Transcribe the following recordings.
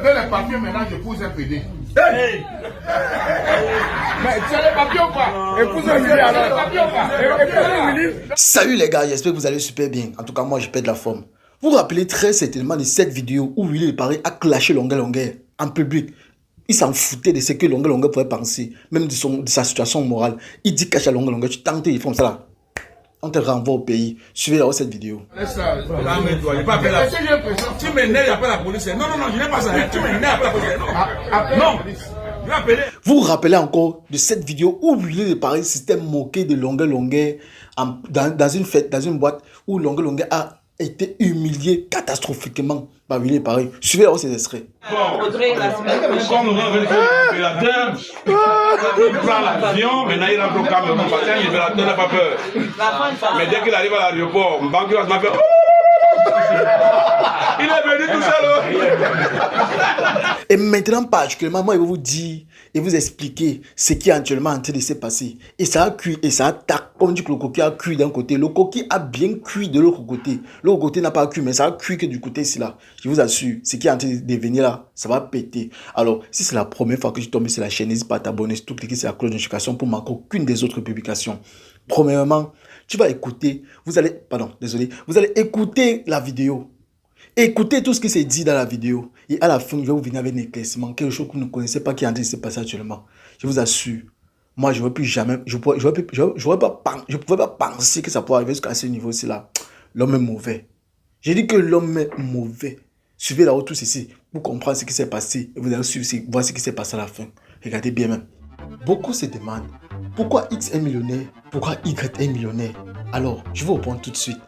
fais les papiers maintenant, j'épouse un PD. Mais tu as les papiers ou pas? Épouse un PD alors. Salut les gars, j'espère que vous allez super bien. En tout cas, moi je perds de la forme. Vous vous rappelez très certainement de cette vidéo où Willy Paris a clashé Longueur en public. Il s'en foutait de ce que Longueur pouvait penser, même de sa situation morale. Il dit cache à Longueur, tu tentes, ils font ça là. On te renvoie au pays. Suivez là cette vidéo. Laisse ça. Calme-toi. Il pas appeler la police. Tu m'énerves, il appelle la police. Non, je n'ai pas ça. Tu m'énerves, appelle la police. Non. Vous vous rappelez encore de cette vidéo où Willy Paris s'était moqué de Longueur dans une fête, dans une boîte où Longueur a été humilié catastrophiquement par Willy Paris. Suivez là ces extraits. Audrey, la semaine prochaine. Comme nous avons libérateur, il prend l'avion, maintenant il rentre au Cameroun, parce qu'un libérateur n'a pas peur. Mais dès qu'il arrive à l'aéroport, Mbangu va se faire. Il est venu tout seul. Et maintenant, particulièrement, moi, je vais vous dire et vous expliquer ce qui est actuellement en train de se passer. Et ça a cuit et ça attaque. Comme dit que le coquille a cuit d'un côté, le coquille a bien cuit de l'autre côté. L'autre côté n'a pas cuit, mais ça a cuit que du côté ici là. Je vous assure, ce qui est en train de venir là, ça va péter. Alors, si c'est la première fois que je tombe sur la chaîne, n'hésite pas à t'abonner, surtout cliquer sur la cloche de notification pour manquer aucune des autres publications. Premièrement, tu vas écouter, vous allez écouter la vidéo. Écoutez tout ce qui s'est dit dans la vidéo. Et à la fin, je vais vous venir avec un éclaircissement, quelque chose que vous ne connaissez pas qui est en train de se passer actuellement. Je vous assure, moi, je ne vais plus jamais, je ne pouvais pas penser que ça pourrait arriver jusqu'à ce niveau-ci là. L'homme est mauvais. J'ai dit que l'homme est mauvais. Suivez là-haut tout ceci pour comprendre ce qui s'est passé. Et vous allez suivre, voir ce qui s'est passé à la fin. Regardez bien même. Beaucoup se demandent pourquoi X est millionnaire, pourquoi Y est millionnaire. Alors, je vais vous répondre tout de suite.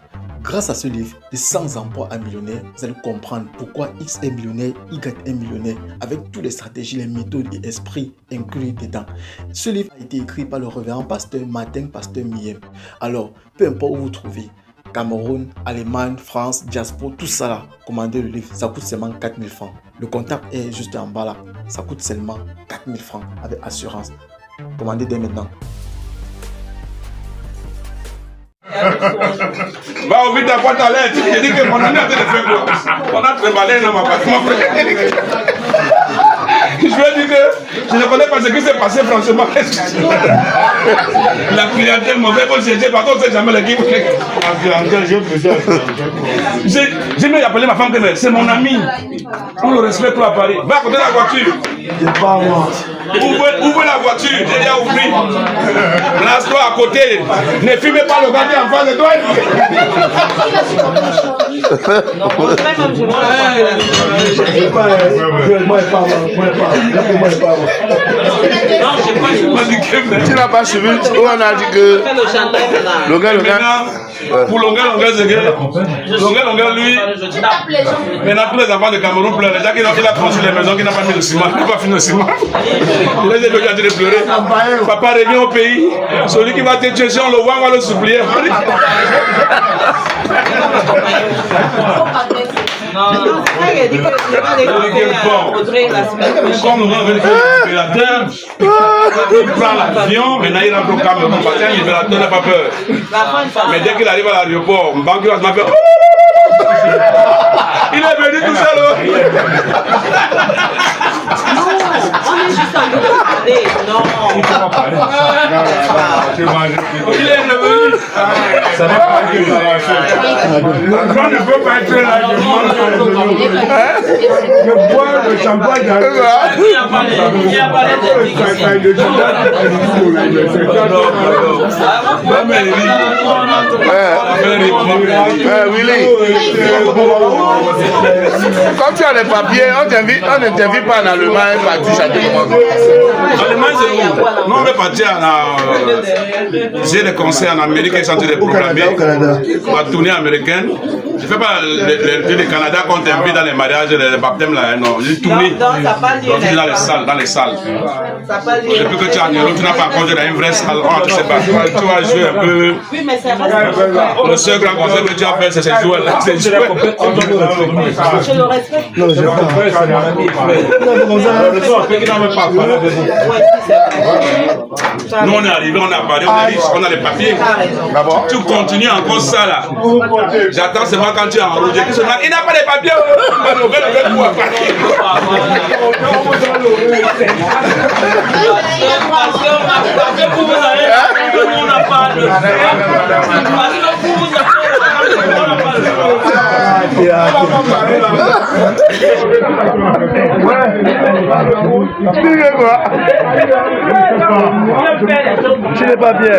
Grâce à ce livre, de 100 emplois à millionnaire, vous allez comprendre pourquoi X est millionnaire, Y est millionnaire, avec toutes les stratégies, les méthodes et esprits inclus dedans. Ce livre a été écrit par le révérend pasteur Martin, pasteur Miem. Alors, peu importe où vous trouvez, Cameroun, Allemagne, France, diaspora, tout ça là, commandez le livre, ça coûte seulement 4000 francs. Le contact est juste en bas là, ça coûte seulement 4000 francs avec assurance. Commandez dès maintenant. Va ouvrir ta boîte à lettres. J'ai dit que mon ami a fait de faire quoi? On a trimballé dans ma appartement. Je lui ai dit que je ne connais pas ce qui s'est passé franchement. La clientèle mauvaise pour chercher, par contre, on ne sait jamais l'équipe. J'ai même appelé ma femme que c'est mon ami. On le respecte à Paris. Va à côté de la voiture. Ouvrez la voiture, j'ai déjà ouvert. Place-toi à côté. Ne fumez pas le gardien en face de toi. Tu n'as pas suivi, on a dit que pour Longueur, lui, maintenant tous les enfants de Cameroun pleurent. Déjà qu'il a construit les maisons, qu'il n'a pas mis le ciment, il n'a pas fini le ciment. Il les a déjà dit de pleurer. Papa revient au pays. Celui qui va te tuer, si on le voit, on va le supplier. Audrey, la semaine prochaine. Comme nous avons libérateur, il prend l'avion, maintenant il rentre au Cameroun, parce qu'un libérateur n'a pas peur. Mais dès qu'il arrive à l'aéroport, Mbangu va se faire. Il est venu tout seul. On est juste en train de parler. Non. Il est revenu. Ça va pas être on ne peut pas être là. je bois le champagne. Quand tu as les papiers, on ne t'invite pas en Allemagne, partir chaque moment. Allemagne, c'est où? Non, on est parti j'ai des concerts en Amérique et sont des programmés. La tournée américaine. Je ne fais pas le Canada qu'on t'invite dans les mariages, les baptêmes là, non. J'ai tourné dans les salles. Depuis que tu es en Europe, tu n'as pas encore dans une vraie salle. Oh, tu sais pas, tu vas jouer un peu. Oui, mais c'est vrai. Le seul grand concert que tu as fait, c'est ces joueurs là. Je le respecte. Non, je ne Nous on est arrivés, on a parlé, on est riche, on a les papiers. Tu continues encore ça là. J'attends seulement Moi, quand tu es enrôlé, il n'a pas les papiers. Tu n'es pas bien.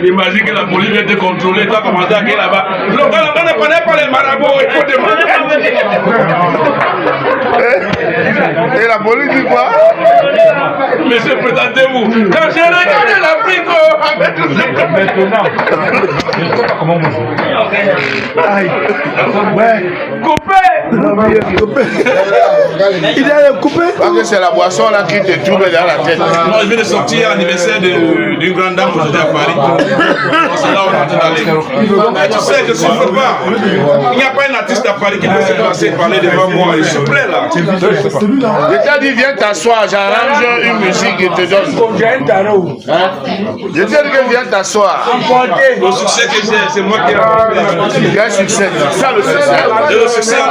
Imagine que la police vient te contrôler, toi commencer à aller là-bas. On ne connaît pas les marabouts, il faut demander. Et la police dit quoi? Monsieur, présentez-vous. Quand j'ai regardé l'Afrique, avec tout ça. Maintenant, je ne sais pas comment vous jouez. Aïe. Ouais. Coupé. Il a coupé. Parce que c'est la boisson là qui te tourne dans la tête. Non, je viens de sortir à l'anniversaire d'une grande dame aujourd'hui à Paris. C'est là où on est allé. Mais tu sais, je ne souffre pas. Il n'y a pas un artiste à Paris qui peut se passer et parler devant moi. Il souffle là. Je t'ai dit, viens t'asseoir, j'arrange une musique et te donne. Hein? Je t'ai dit que viens t'asseoir. Le succès que j'ai, c'est moi qui ai remporté. Quel succès? C'est ça le succès. Le succès,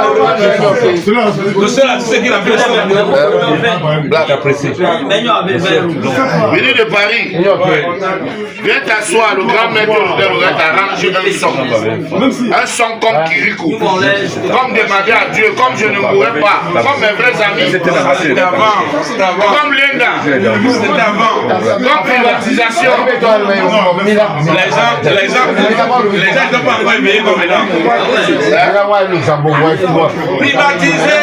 le seul artiste qui l'a fait, c'est Black apprécié. Venu de Paris. Viens t'asseoir, le grand maître t'arrange un son comme Kirikou. Comme demander à Dieu, comme je ne mourrais pas. Comme mes vrais amis. C'était avant. Comme Linda. C'était avant. Comme privatisation. Les gens ne sont pas encore éveillés comme maintenant. Privatiser.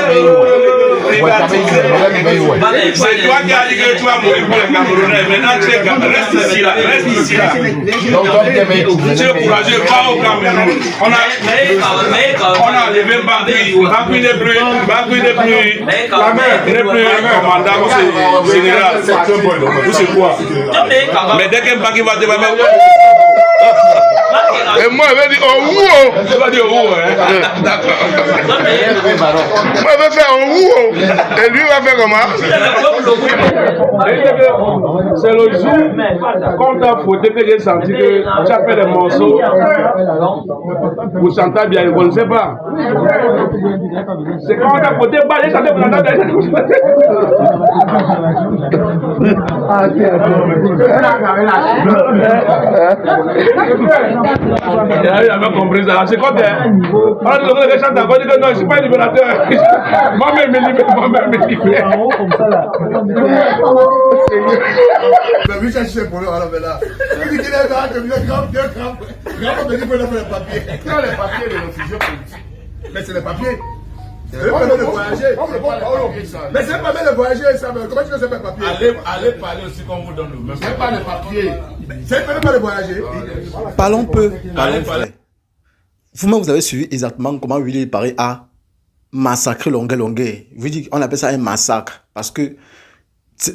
C'est toi qui as dit que tu vas mourir pour les Camerounais. Maintenant, tu es reste ici là. Reste ici là. Tu es courageux, pas au Cameroun. On a enlevé Bangui n'est plus commandant, c'est général. Vous c'est quoi? Mais dès que Bangui va te dire, et moi, je vais dire, oh, ouh! tu vas dire où, hein? D'accord. Moi, je vais faire un ouh! Et lui va faire comment? C'est le jour quand t'as fauté que j'ai senti que tu as fait des morceaux. Vous chantez bien, vous ne savez pas. C'est quand t'as fauté, bah, j'ai chanté, vous chantez bien. Il a compris ça. C'est quand on a dit que chante encore, il dit que non, je ne suis pas un libérateur. Moi-même, je me libère. Mais oui, ça c'est pour le alors là. Il dit qu'il est là, que vous êtes grave, me dit qu'il faut les papiers. Non, les papiers de réfugiés politiques. Mais c'est les papiers. C'est pas le voyager. Mais c'est pas le voyager, ça. Comment tu veux c'est pas le papier? Allez parler aussi quand on vous donne le même. C'est pas le papier. C'est pas le voyager. Parlons peu. Vous-même, vous avez suivi exactement comment Willy Paris a massacré Longuet. On appelle ça un massacre. Parce que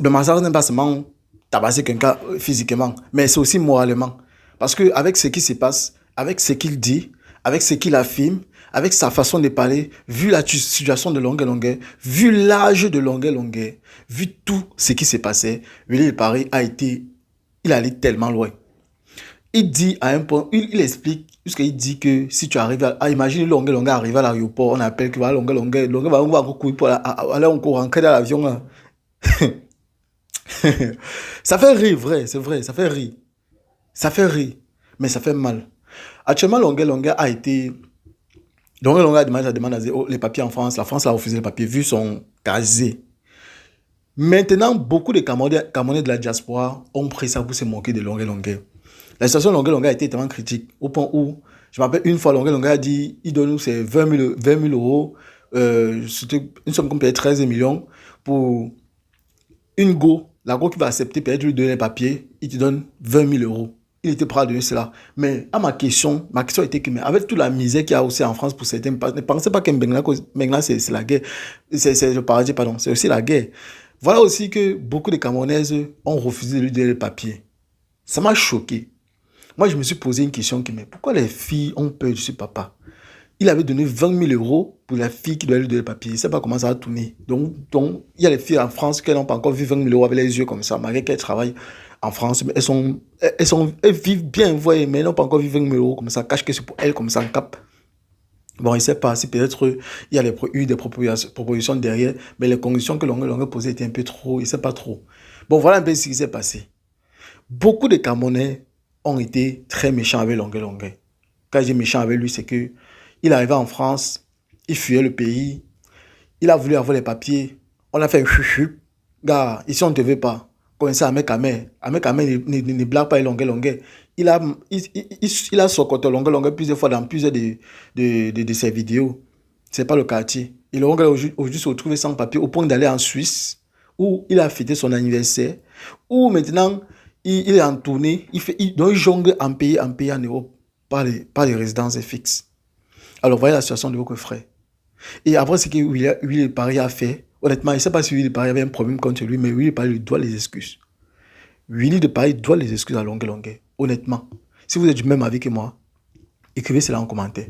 le massacre n'est pas seulement tabasser quelqu'un physiquement, mais c'est aussi moralement. Parce qu'avec ce qui se passe, avec ce qu'il dit, avec ce qu'il affirme, avec sa façon de parler, vu la situation de Longuet, vu l'âge de Longuet, vu tout ce qui s'est passé, Willy Paris il allait tellement loin. Il dit à un point, il explique, puisqu'il dit que si tu arrives à imaginer Longuet arrive à l'aéroport, on appelle que voilà, Longuet va encore courir pour aller encore rentrer dans l'avion. Ça fait rire, c'est vrai, ça fait rire. Ça fait rire, mais ça fait mal. Actuellement, Longuet a été... Longuet a demandé les papiers en France. La France a refusé les papiers, vu son casier. Maintenant, beaucoup de Camerounais de la diaspora ont pris ça pour se moquer de Longuet. La situation de Longuet a été tellement critique, au point où, je me rappelle une fois, Longuet a dit, il donne nous 20 000 euros, c'était une somme qu'on payait 13 millions pour une go. La go qui va accepter, peut-être lui donner les papiers, il te donne 20 000 euros. Il était prêt à donner cela. Mais à ma question était que, mais avec toute la misère qu'il y a aussi en France pour certains, ne pensez pas que Mbengla, c'est la guerre. C'est le paradis, pardon. C'est aussi la guerre. Voilà aussi que beaucoup de Camerounaises ont refusé de lui donner les papiers. Ça m'a choqué. Moi, je me suis posé une question mais pourquoi les filles ont peur de ce papa? il avait donné 20 000 euros pour la fille qui doit lui donner le papier. Il ne sait pas comment ça va tourner. Donc, il y a les filles en France qui n'ont pas encore vu 20 000 euros avec les yeux comme ça, malgré qu'elles travaillent en France. Mais elles vivent bien, vous voyez, mais elles n'ont pas encore vu 20 000 euros comme ça. Cache que c'est pour elles comme ça en cap. Bon, il ne sait pas si peut-être il y a eu des propositions derrière, mais les conditions que l'on posées étaient un peu trop, il ne sait pas trop. Bon, voilà un peu ce qui s'est passé. Beaucoup de Camerounais ont été très méchants avec Longuet. Quand je dis méchant avec lui, c'est que il arrivait en France, il fuyait le pays, il a voulu avoir les papiers, on a fait un chuchu. Gars, ici on ne te veut pas. Comme ça, Ahmed Kamel ne blague pas Longuet. Il a socoté Longuet plusieurs fois dans plusieurs de ses vidéos. Ce n'est pas le quartier. Il a aujourd'hui se retrouvé sans papier au point d'aller en Suisse, où il a fêté son anniversaire, où maintenant il est en tournée, donc il jongle en pays en Europe par les résidences fixes. Alors voyez la situation de votre frère. Et après ce que Willy Paris a fait, honnêtement, il ne sait pas si Willy Paris avait un problème contre lui, mais Willy Paris lui doit les excuses. Willy de Paris doit les excuses à Longuet. Honnêtement, si vous êtes du même avis que moi, écrivez cela en commentaire.